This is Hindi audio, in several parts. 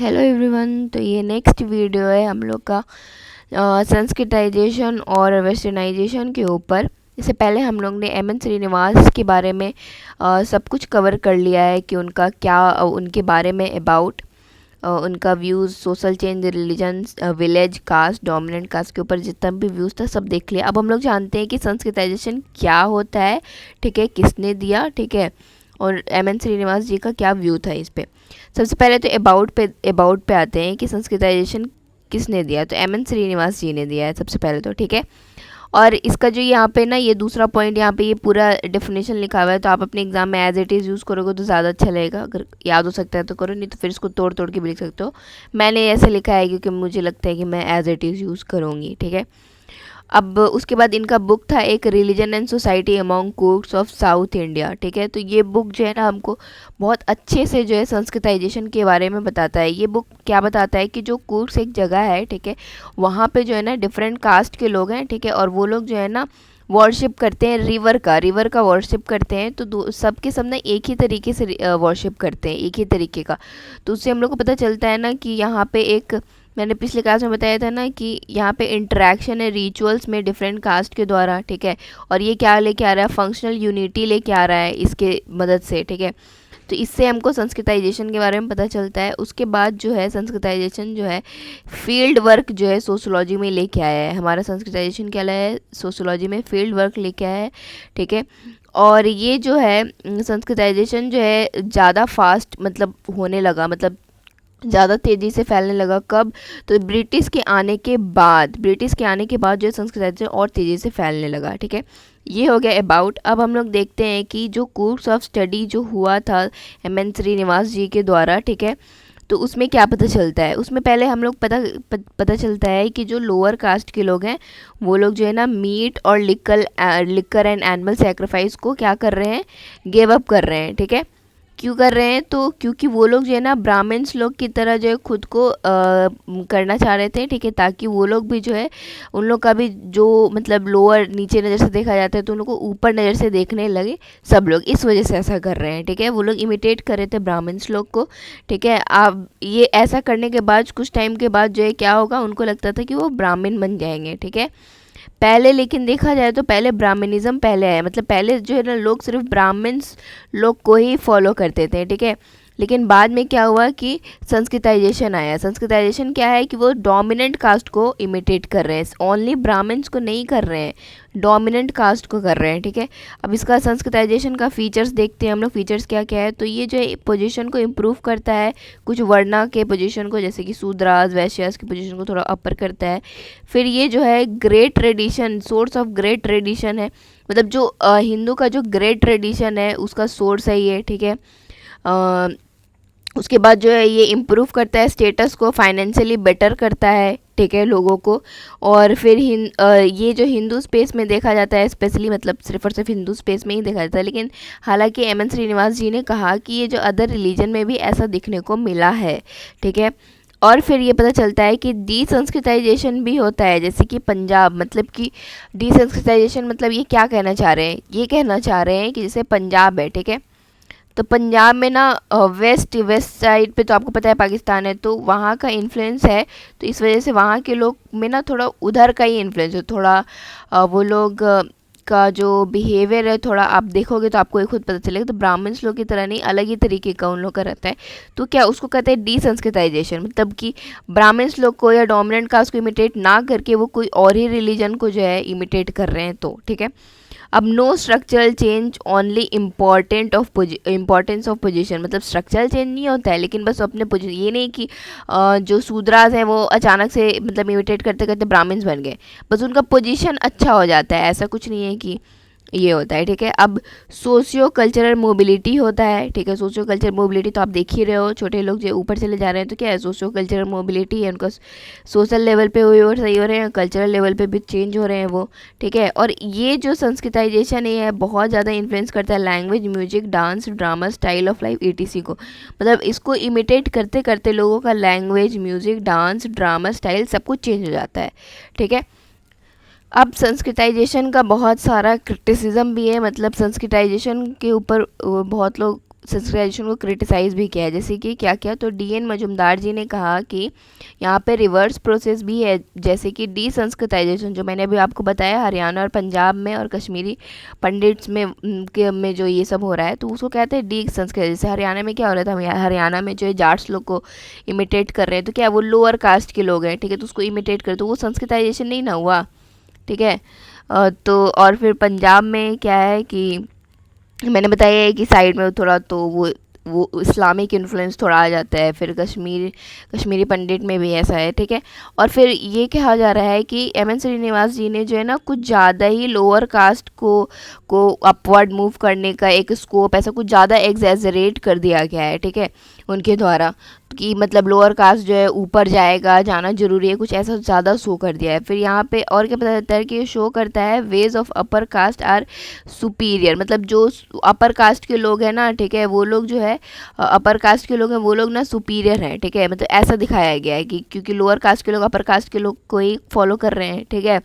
Hello everyone. तो ये नेक्स्ट वीडियो है हम लोग का संस्कृताइजेशन और वेस्टर्नाइजेशन के ऊपर। इससे पहले हम लोग ने एम एन श्रीनिवास के बारे में सब कुछ कवर कर लिया है कि उनका क्या उनके बारे में अबाउट उनका views, social change, religion, village, caste, dominant caste के ऊपर जितना भी व्यूज़ था सब देख लिया। अब हम लोग जानते हैं कि संस्कृताइजेशन क्या होता है, ठीक है, किसने दिया, ठीक है, और एम एन श्रीनिवास जी का क्या व्यू था इस पे। सबसे पहले तो अबाउट पे आते हैं कि संस्कृताइजेशन किसने दिया। तो एम एन श्रीनिवास जी ने दिया है सबसे पहले तो, ठीक है। और इसका जो यहाँ पे ना ये दूसरा पॉइंट, यहाँ पे ये पूरा डेफिनेशन लिखा हुआ है, तो आप अपने एग्जाम में एज इट इज़ यूज़ करोगे तो ज़्यादा अच्छा लगेगा। अगर याद हो सकता है तो करो, नहीं तो फिर इसको तोड़ तोड़ के भी लिख सकते हो। मैंने ऐसे लिखा है क्योंकि मुझे लगता है कि मैं एज इट इज़ यूज़ करूँगी, ठीक है। अब उसके बाद इनका बुक था एक, religion and society among कुक्स of south India, ठीक है। तो ये बुक जो है ना हमको बहुत अच्छे से जो है संस्कृताइजेशन के बारे में बताता है। ये बुक क्या बताता है कि जो कुक्स एक जगह है, ठीक है, वहाँ पे जो है ना डिफरेंट कास्ट के लोग हैं, ठीक है, और वो लोग जो है ना वर्शिप करते हैं रिवर का वर्शिप करते हैं। तो सबके सब ना एक ही तरीके से वर्शिप करते हैं, एक ही तरीके का। तो उससे हम लोग को पता चलता है ना कि यहाँ पे एक, मैंने पिछले क्लास में बताया था ना कि यहाँ पे इंटरेक्शन है रिचुअल्स में डिफरेंट कास्ट के द्वारा, ठीक है। और ये क्या लेके आ रहा है, फंक्शनल यूनिटी लेके आ रहा है इसके मदद से, ठीक है। तो इससे हमको संस्कृताइजेशन के बारे में पता चलता है। उसके बाद जो है संस्कृताइजेशन जो है फील्ड वर्क जो है सोशोलॉजी में लेके आया है। हमारा संस्कृताइजेशन क्या लाया है, सोशोलॉजी में फील्ड वर्क लेके आया है, ठीक है। और ये जो है संस्कृताइजेशन जो है ज़्यादा फास्ट मतलब होने लगा, मतलब ज़्यादा तेज़ी से फैलने लगा। कब? तो ब्रिटिश के आने के बाद जो संस्कृताइजेशन और तेज़ी से फैलने लगा, ठीक है। ये हो गया अबाउट। अब हम लोग देखते हैं कि जो कोर्स ऑफ स्टडी जो हुआ था एम एन श्रीनिवास जी के द्वारा, ठीक है, तो उसमें क्या पता चलता है। उसमें पहले हम लोग पता चलता है कि जो लोअर कास्ट के लोग हैं वो लोग जो है ना मीट और लिकर एंड एनिमल सेक्रीफाइस को क्या कर रहे हैं, गिव अप कर रहे हैं, ठीक है। क्यों कर रहे हैं? तो क्योंकि वो लोग जो है ना ब्राह्मण्स लोग की तरह जो है खुद को करना चाह रहे थे, ठीक है, ताकि वो लोग भी जो है, उन लोग का भी जो मतलब लोअर नीचे नज़र से देखा जाता है तो उन लोग को ऊपर नज़र से देखने लगे सब लोग, इस वजह से ऐसा कर रहे हैं, ठीक है। वो लोग इमिटेट कर रहे थे ब्राह्मण्स लोग को, ठीक है। अब ये ऐसा करने के बाद कुछ टाइम के बाद जो है क्या होगा, उनको लगता था कि वो ब्राह्मण बन जाएंगे, ठीक है। पहले लेकिन देखा जाए तो पहले ब्राह्मणिज्म पहले आया, मतलब पहले जो है ना लोग सिर्फ ब्राह्मण्स लोग को ही फॉलो करते थे, ठीक है। लेकिन बाद में क्या हुआ कि संस्कृताइजेशन आया। संस्कृताइजेशन क्या है कि वो डोमिनेंट कास्ट को इमिटेट कर रहे हैं, ओनली ब्राह्मण्स को नहीं कर रहे हैं, डोमिनेंट कास्ट को कर रहे हैं, ठीक है। अब इसका संस्कृताइजेशन का फीचर्स देखते हैं हम लोग। फीचर्स क्या क्या है, तो ये जो है पोजीशन को इम्प्रूव करता है, कुछ वर्णा के पोजीशन को, जैसे कि शूद्रास वैश्यास की पोजीशन को थोड़ा अपर करता है। फिर ये जो है great tradition, source of great tradition है, मतलब जो हिंदू का जो ग्रेट ट्रेडिशन है उसका सोर्स है ये, ठीक है। उसके बाद जो है ये इम्प्रूव करता है स्टेटस को, फाइनेंशियली बेटर करता है, ठीक है, लोगों को। और फिर ये जो हिंदू स्पेस में देखा जाता है स्पेशली, मतलब सिर्फ और सिर्फ हिंदू स्पेस में ही देखा जाता है, लेकिन हालांकि एम एन श्रीनिवास जी ने कहा कि ये जो अदर रिलीजन में भी ऐसा दिखने को मिला है, ठीक है। और फिर ये पता चलता है कि डीसंस्कृताइजेशन भी होता है, जैसे कि पंजाब, मतलब कि डीसंस्कृताइजेशन मतलब ये क्या कहना चाह रहे हैं, ये कहना चाह रहे हैं कि जैसे पंजाब है, ठीक है, तो पंजाब में ना वेस्ट साइड पे तो आपको पता है पाकिस्तान है, तो वहाँ का इन्फ्लुएंस है। तो इस वजह से वहाँ के लोग में ना थोड़ा उधर का ही इन्फ्लुएंस है, थोड़ा वो लोग का जो बिहेवियर है थोड़ा आप देखोगे तो आपको ये खुद पता चलेगा। तो ब्राह्मण्स लोग की तरह नहीं, अलग ही तरीके का उन लोग का रहता है। तो क्या उसको कहते हैं डीसंस्कृताइजेशन, मतलब कि ब्राह्मण्स लोग को या डोमिनेंट कास्ट को इमिटेट ना करके वो कोई और ही रिलीजन को जो है इमिटेट कर रहे हैं, तो ठीक है। अब no structural change, only importance of position, मतलब स्ट्रक्चरल चेंज नहीं होता है, लेकिन बस अपने पोजीशन, ये नहीं कि जो शूद्रास हैं वो अचानक से मतलब इमिटेट करते करते ब्राह्मण्स बन गए, बस उनका पोजीशन अच्छा हो जाता है, ऐसा कुछ नहीं है कि ये होता है, ठीक है। अब सोशियो कल्चरल मोबिलिटी होता है, ठीक है। सोशियो कल्चरल मोबिलिटी तो आप देख ही रहे हो, छोटे लोग जो ऊपर चले जा रहे हैं तो क्या है, सोशियो कल्चरल मोबिलिटी है, उनका सोशल लेवल पे हुए और सही हो रहे हैं, कल्चरल लेवल पे भी चेंज हो रहे हैं वो, ठीक है। और ये जो संस्कृताइजेशन है बहुत ज़्यादा इन्फ्लुएंस करता है language, music, dance, drama, style of life ETC को, मतलब इसको इमिटेट करते करते लोगों का language, music, dance, drama, style सब कुछ चेंज हो जाता है, ठीक है। अब संस्कृताइजेशन का बहुत सारा क्रिटिसिज्म भी है, मतलब संस्कृताइजेशन के ऊपर बहुत लोग संस्कृताइजेशन को क्रिटिसाइज़ भी किया है। जैसे कि क्या क्या, तो DN मजुमदार जी ने कहा कि यहाँ पे रिवर्स प्रोसेस भी है, जैसे कि डी संस्कृताइजेशन, जो मैंने अभी आपको बताया हरियाणा और पंजाब में और कश्मीरी पंडित्स में जो ये सब हो रहा है, तो उसको कहते हैं डी संस्कृत। जैसे हरियाणा में क्या हो रहा था, हरियाणा में जो है जाट्स लोग को इमिटेट कर रहे हैं, तो क्या वो लोअर कास्ट के लोग हैं, ठीक है, तो उसको इमिटेट कर, तो वो संस्कृताइजेशन नहीं ना हुआ, ठीक है। तो और फिर पंजाब में क्या है कि मैंने बताया है कि साइड में थोड़ा तो वो इस्लामिक इन्फ्लुएंस थोड़ा आ जाता है। फिर कश्मीरी पंडित में भी ऐसा है, ठीक है। और फिर ये कहा जा रहा है कि एम एन श्रीनिवास जी ने जो है ना कुछ ज़्यादा ही लोअर कास्ट को अपवर्ड मूव करने का एक स्कोप ऐसा कुछ ज़्यादा एग्जैजरेट कर दिया गया है, ठीक है, उनके द्वारा, कि मतलब लोअर कास्ट जो है ऊपर जाएगा, जाना जरूरी है, कुछ ऐसा ज़्यादा शो कर दिया है। फिर यहाँ पे और क्या पता चलता है कि ये शो करता है ways of upper caste are superior, मतलब जो अपर कास्ट के लोग हैं ना, ठीक है, वो लोग जो है अपर कास्ट के लोग हैं, वो लोग ना सुपीरियर हैं, ठीक है, मतलब ऐसा दिखाया गया है कि क्योंकि लोअर कास्ट के लोग अपर कास्ट के लोग को ही फॉलो कर रहे हैं, ठीक है,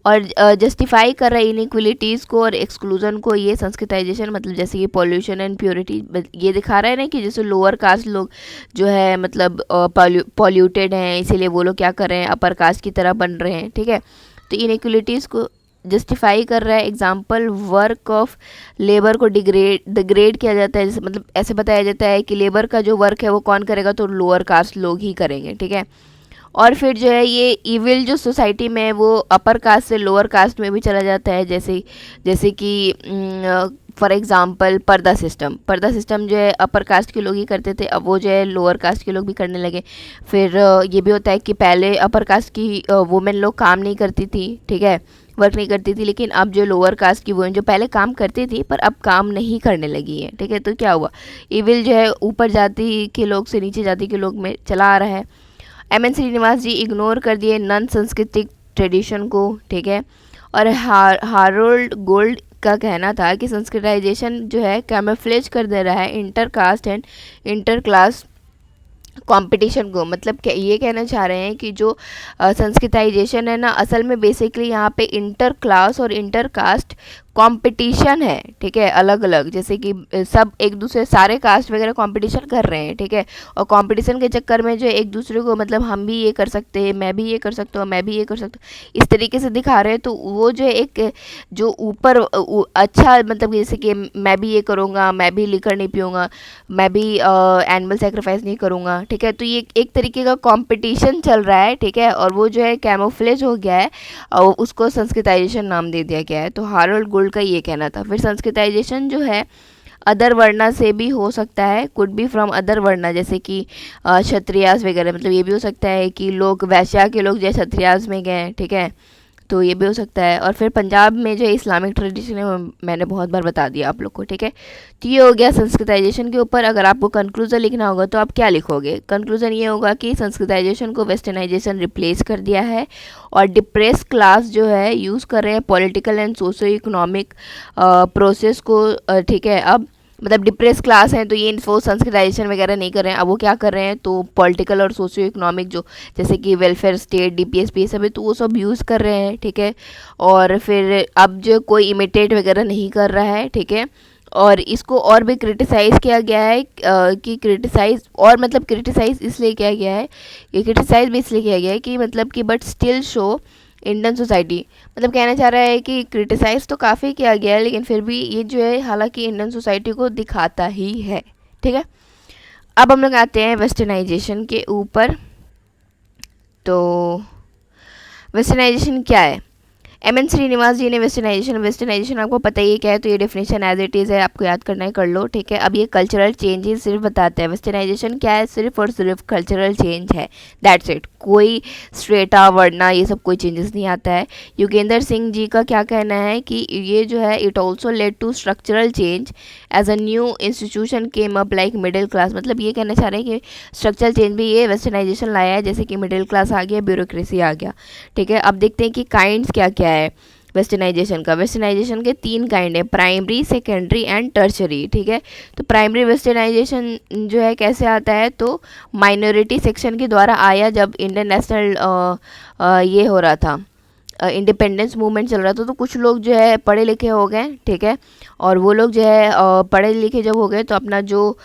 और जस्टिफाई कर रहा है इनइक्वलिटीज़ को और एक्सक्लूजन को ये संस्कृताइजेशन, मतलब जैसे कि पॉल्यूशन एंड प्योरिटी ये दिखा रहा है ना कि जैसे लोअर कास्ट लोग जो है मतलब पॉल्यूटेड हैं, इसीलिए वो लोग क्या कर रहे हैं, अपर कास्ट की तरह बन रहे हैं, ठीक है, तो इनइक्वलिटीज़ को जस्टिफाई कर रहा है। एग्जाम्पल, वर्क ऑफ लेबर को डिग्रेड किया जाता है, जैसे मतलब ऐसे बताया जाता है कि लेबर का जो वर्क है वो कौन करेगा, तो लोअर कास्ट लोग ही करेंगे, ठीक है। और फिर जो है ये इविल जो सोसाइटी में है वो अपर कास्ट से लोअर कास्ट में भी चला जाता है, जैसे कि फॉर एग्ज़ाम्पल पर्दा सिस्टम जो है अपर कास्ट के लोग ही करते थे, अब वो जो है लोअर कास्ट के लोग भी करने लगे। फिर ये भी होता है कि पहले अपर कास्ट की वुमेन लोग काम नहीं करती थी, ठीक है, वर्क नहीं करती थी, लेकिन अब जो लोअर कास्ट की वुमेन जो पहले काम करती थी पर अब काम नहीं करने लगी है, ठीक है, तो क्या हुआ, इविल जो है ऊपर जाति के लोग से नीचे जाति के लोग में चला आ रहा है। एम एन श्रीनिवास जी इग्नोर कर दिए नॉन सांस्कृतिक ट्रेडिशन को, ठीक है, और हारोल्ड गोल्ड का कहना था कि संस्कृताइजेशन जो है कैमोफ्लेज कर दे रहा है inter caste and inter class competition को। मतलब ये कहना चाह रहे हैं कि जो संस्कृताइजेशन है ना, असल में बेसिकली यहाँ पे इंटर क्लास और इंटर कास्ट कंपटीशन है, ठीक है, अलग अलग, जैसे कि सब एक दूसरे सारे कास्ट वगैरह कंपटीशन कर रहे हैं, ठीक है, और कंपटीशन के चक्कर में जो एक दूसरे को मतलब हम भी ये कर सकते हैं, मैं भी ये कर सकता हूँ, मैं भी ये कर सकता हूँ, इस तरीके से दिखा रहे हैं। तो वो जो एक जो ऊपर अच्छा मतलब जैसे कि मैं भी ये करूँगा, मैं भी लिकर नहीं पीऊँगा, मैं भी एनिमल सेक्रीफाइस नहीं करूँगा, ठीक है, तो ये एक तरीके का कंपटीशन चल रहा है, ठीक है, और वो जो है कैमोफ्लेज हो गया है और उसको संस्कृताइजेशन नाम दे दिया गया है। तो हारोल्ड गोल्ड का ये कहना था। फिर संस्कृताइजेशन जो है अदर वर्णा से भी हो सकता है, कुड बी फ्रॉम अदर वर्णा, जैसे कि क्षत्रियास वगैरह, मतलब ये भी हो सकता है कि लोग वैश्या के लोग जो क्षत्रियास में गए, ठीक है, तो ये भी हो सकता है। और फिर पंजाब में जो इस्लामिक ट्रेडिशन है वो मैंने बहुत बार बता दिया आप लोग को, ठीक है। तो ये हो गया संस्कृताइजेशन के ऊपर। अगर आपको कंक्लूजन लिखना होगा तो आप क्या लिखोगे? कंक्लूजन ये होगा कि संस्कृताइजेशन को वेस्टर्नाइजेशन रिप्लेस कर दिया है और डिप्रेस क्लास जो है यूज़ कर रहे हैं political and socio economic process को, ठीक है। अब मतलब डिप्रेस क्लास हैं तो ये वो संस्कृताइजेशन वगैरह नहीं कर रहे हैं, अब वो क्या कर रहे हैं, तो पॉलिटिकल और सोशियो इकोनॉमिक जो जैसे कि वेलफेयर स्टेट, DPSP सब है, तो वो सब यूज़ कर रहे हैं, ठीक है। और फिर अब जो कोई इमिटेट वगैरह नहीं कर रहा है, ठीक है। और इसको और भी क्रिटिसाइज़ किया गया है कि क्रिटिसाइज़ और मतलब क्रिटिसाइज़ इसलिए किया गया है, ये क्रिटिसाइज़ भी इसलिए किया गया है कि मतलब कि but still show Indian society, मतलब कहना चाह रहा है कि क्रिटिसाइज़ तो काफ़ी किया गया है लेकिन फिर भी ये जो है हालांकि इंडियन सोसाइटी को दिखाता ही है, ठीक है। अब हम लोग आते हैं वेस्टर्नाइजेशन के ऊपर। तो वेस्टर्नाइजेशन क्या है? एम एन श्रीनिवास जी ने वेस्टर्नाइजेशन आपको पता ही क्या है, तो ये डेफिनेशन एज इट इज़ है, आपको याद करना है कर लो, ठीक है। अब ये कल्चरल चेंजेस सिर्फ बताते हैं। वेस्टर्नाइजेशन क्या है? सिर्फ और सिर्फ कल्चरल चेंज है, दैट्स इट। कोई स्ट्रेटा वर्णा ये सब कोई चेंजेस नहीं आता है। योगेंद्र सिंह जी का क्या कहना है कि ये जो है it also led to structural change as a new institution came up like middle class, मतलब ये कहना चाह रहे हैं कि स्ट्रक्चरल चेंज भी ये वेस्टर्नाइजेशन लाया है, जैसे कि मिडिल क्लास आ गया, ब्यूरोक्रेसी आ गया, ठीक है। अब देखते हैं कि काइंड्स क्या क्या है वेस्टर्नाइजेशन का। वेस्टर्नाइजेशन के 3 काइंड है, प्राइमरी, सेकेंडरी एंड टर्शरी, ठीक है। तो प्राइमरी वेस्टर्नाइजेशन जो है कैसे आता है, तो माइनॉरिटी सेक्शन के द्वारा आया जब इंडियन नेशनल ये हो रहा था, इंडिपेंडेंस मूवमेंट चल रहा था, तो कुछ लोग जो है पढ़े लिखे हो गए, ठीक है, और वो लोग जो है पढ़े लिखे जब हो गए तो अपना जो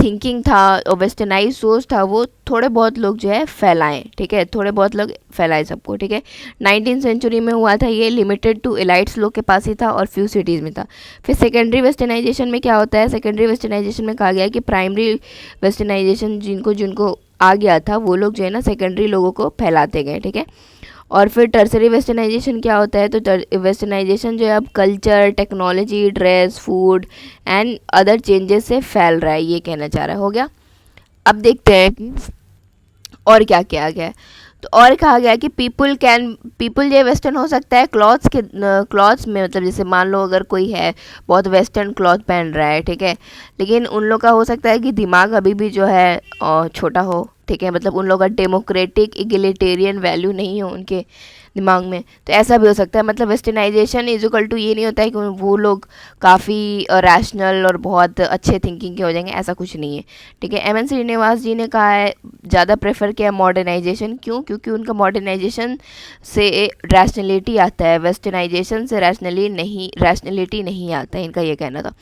थिंकिंग था और वेस्टर्नाइज सोच था वो थोड़े बहुत लोग जो है फैलाएं, ठीक है, थोड़े बहुत लोग फैलाए सबको, ठीक है। 19th सेंचुरी में हुआ था ये, लिमिटेड टू एलाइट्स लोग के पास ही था और फ्यू सिटीज़ में था। फिर सेकेंडरी वेस्टर्नाइजेशन में क्या होता है, सेकेंडरी वेस्टर्नाइजेशन में कहा गया कि प्राइमरी वेस्टर्नाइजेशन जिनको जिनको आ गया था वो लोग जो है ना सेकेंडरी लोगों को फैलाते गए, ठीक है। और फिर टर्सरी वेस्टर्नाइजेशन क्या होता है, तो वेस्टर्नाइजेशन जो है अब culture, technology, dress, food and other changes से फैल रहा है, ये कहना चाह रहा है। हो गया। अब देखते हैं कि और क्या किया गया है। तो और कहा गया कि पीपल जो वेस्टर्न हो सकता है क्लॉथ्स में, मतलब जैसे मान लो अगर कोई है बहुत वेस्टर्न क्लॉथ पहन रहा है, ठीक है, लेकिन उन लोग का हो सकता है कि दिमाग अभी भी जो है छोटा हो, ठीक है, मतलब उन लोग का डेमोक्रेटिक इगलिटेरियन वैल्यू नहीं हो उनके दिमाग में, तो ऐसा भी हो सकता है। मतलब वेस्टर्नाइजेशन इज इक्वल टू ये नहीं होता है कि वो लोग काफ़ी रैशनल और बहुत अच्छे थिंकिंग के हो जाएंगे, ऐसा कुछ नहीं है, ठीक है। एम एन श्रीनिवास जी ने कहा है ज़्यादा प्रेफर किया मॉडर्नाइजेशन, क्यों? क्योंकि उनका मॉडर्नाइजेशन से रैशनलिटी आता है, वेस्टर्नाइजेशन से रैशनलिटी नहीं आता है, इनका ये कहना था।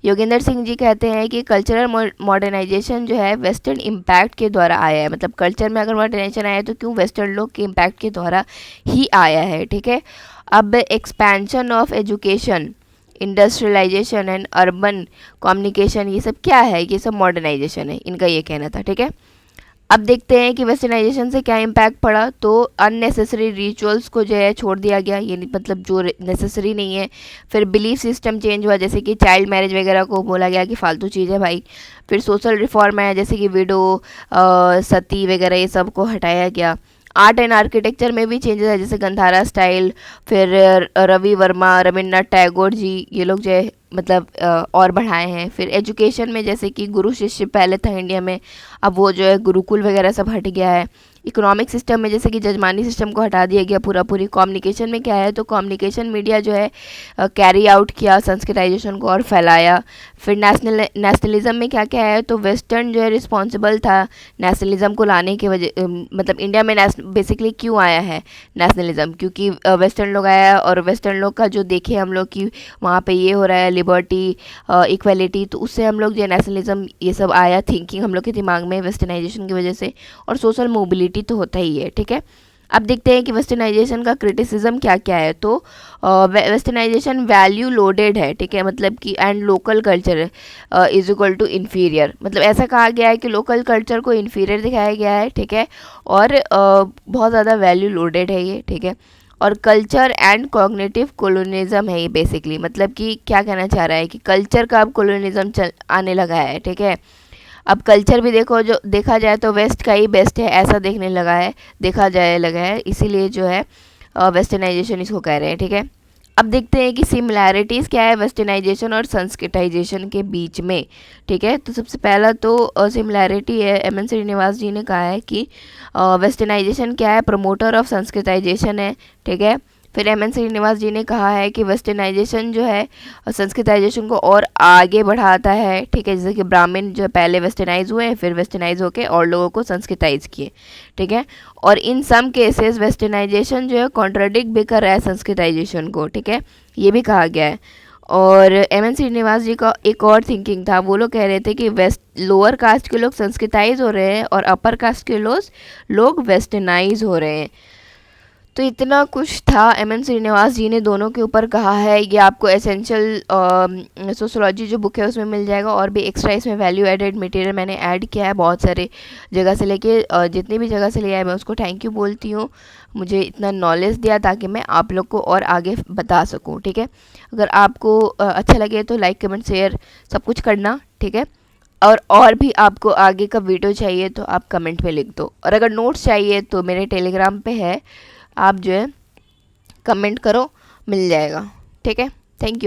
योगेंद्र सिंह जी कहते हैं कि कल्चरल मॉडर्नाइजेशन जो है वेस्टर्न इम्पैक्ट के द्वारा आया है, मतलब कल्चर में अगर मॉडर्नाइजेशन आया है तो क्यों वेस्टर्न लोग के इम्पैक्ट के द्वारा ही आया है, ठीक है। अब expansion of education, industrialisation and urban communication, ये सब क्या है? ये सब मॉडर्नाइजेशन है, इनका ये कहना था, ठीक है। अब देखते हैं कि वेस्टर्नाइजेशन से क्या इम्पैक्ट पड़ा, तो अननेसेसरी रिचुअल्स को जो है छोड़ दिया गया, ये मतलब जो नेसेसरी नहीं है। फिर बिलीफ सिस्टम चेंज हुआ, जैसे कि चाइल्ड मैरिज वगैरह को बोला गया कि फालतू चीज़ है भाई। फिर सोशल रिफॉर्म आया, जैसे कि विडो, सती वगैरह ये सब को हटाया गया। आर्ट एंड आर्किटेक्चर में भी चेंजेस है, जैसे गंधारा स्टाइल, फिर रवि वर्मा, रविन्द्रनाथ टैगोर जी, ये लोग जो है मतलब और बढ़ाए हैं। फिर एजुकेशन में जैसे कि गुरु शिष्य पहले था इंडिया में, अब वो जो है गुरुकुल वगैरह सब हट गया है। इकोनॉमिक सिस्टम में जैसे कि जजमानी सिस्टम को हटा दिया गया पूरा पूरी। कम्युनिकेशन में क्या है, तो कम्युनिकेशन मीडिया जो है कैरी आउट किया संस्कृताइजेशन को और फैलाया। फिर नेशनलिज्म में क्या क्या है, तो वेस्टर्न जो है रिस्पॉन्सिबल था नेशनलिज्म को लाने की वजह, मतलब इंडिया में बेसिकली क्यों आया है नेशनलिज्म, क्योंकि वेस्टर्न लोग आया और वेस्टर्न लोग का जो देखे हम लोग कि वहाँ पे ये हो रहा है लिबर्टी, इक्वलिटी, तो उससे हम लोग जो नेशनलिज्म ये सब आया थिंकिंग हम लोग के दिमाग में वेस्टर्नाइजेशन की वजह से। और सोशल मोबिलिटी तो होता ही है, ठीक है। अब देखते हैं कि वेस्टर्नाइजेशन का क्रिटिसिज्म क्या क्या है, तो वेस्टर्नाइजेशन वैल्यू लोडेड है, ठीक है, मतलब कि and local culture is equal to inferior, मतलब ऐसा कहा गया है कि लोकल कल्चर को इन्फीरियर दिखाया गया है, ठीक है, और बहुत ज़्यादा वैल्यू लोडेड है ये, ठीक है। और कल्चर एंड कॉग्निटिव कोलोनिज्म है ये बेसिकली, मतलब कि क्या कहना चाह रहा है कि कल्चर का अब कोलोनिज्म चल आने लगा है, ठीक है। अब कल्चर भी देखो, जो देखा जाए तो वेस्ट का ही बेस्ट है ऐसा देखने लगा है, देखा जाए लगा है, इसीलिए जो है वेस्टर्नाइजेशन इसको कह रहे हैं, ठीक है। अब देखते हैं कि सिमिलैरिटीज़ क्या है वेस्टर्नाइजेशन और संस्कृताइजेशन के बीच में, ठीक है। तो सबसे पहला तो सिमिलैरिटी है, एम एन श्रीनिवास जी ने कहा है कि वेस्टर्नाइजेशन क्या है, प्रमोटर ऑफ संस्कृताइजेशन है, ठीक है। फिर एम एन श्रीनिवास जी ने कहा है कि वेस्टर्नाइजेशन जो है संस्कृताइजेशन को और आगे बढ़ाता है, ठीक है, जैसे कि ब्राह्मण जो पहले वेस्टर्नाइज हुए फिर वेस्टर्नाइज होके और लोगों को संस्कृताइज किए, ठीक है। और इन सम केसेस वेस्टर्नाइजेशन जो है कॉन्ट्राडिक्ट भी कर रहा है संस्कृताइजेशन को, ठीक है, ये भी कहा गया है। और एम एन श्रीनिवास जी का एक और थिंकिंग था, वो लोग कह रहे थे कि वेस्ट लोअर कास्ट के लोग संस्कृताइज हो रहे हैं और अपर कास्ट के लोग वेस्टर्नाइज हो रहे हैं। तो इतना कुछ था एम एन श्रीनिवास जी ने दोनों के ऊपर कहा है। ये आपको एसेंशियल सोशोलॉजी जो बुक है उसमें मिल जाएगा, और भी एक्स्ट्रा इसमें वैल्यू एडेड मटेरियल मैंने ऐड किया है बहुत सारे जगह से लेके, जितनी भी जगह से लिया है मैं उसको थैंक यू बोलती हूँ, मुझे इतना नॉलेज दिया ताकि मैं आप लोग को और आगे बता सकूँ, ठीक है। अगर आपको अच्छा लगे तो लाइक कमेंट शेयर सब कुछ करना, ठीक है। और भी आपको आगे का वीडियो चाहिए तो आप कमेंट में लिख दो, और अगर नोट्स चाहिए तो मेरे टेलीग्राम पे है, आप जो है कमेंट करो, मिल जाएगा, ठीक है। Thank you.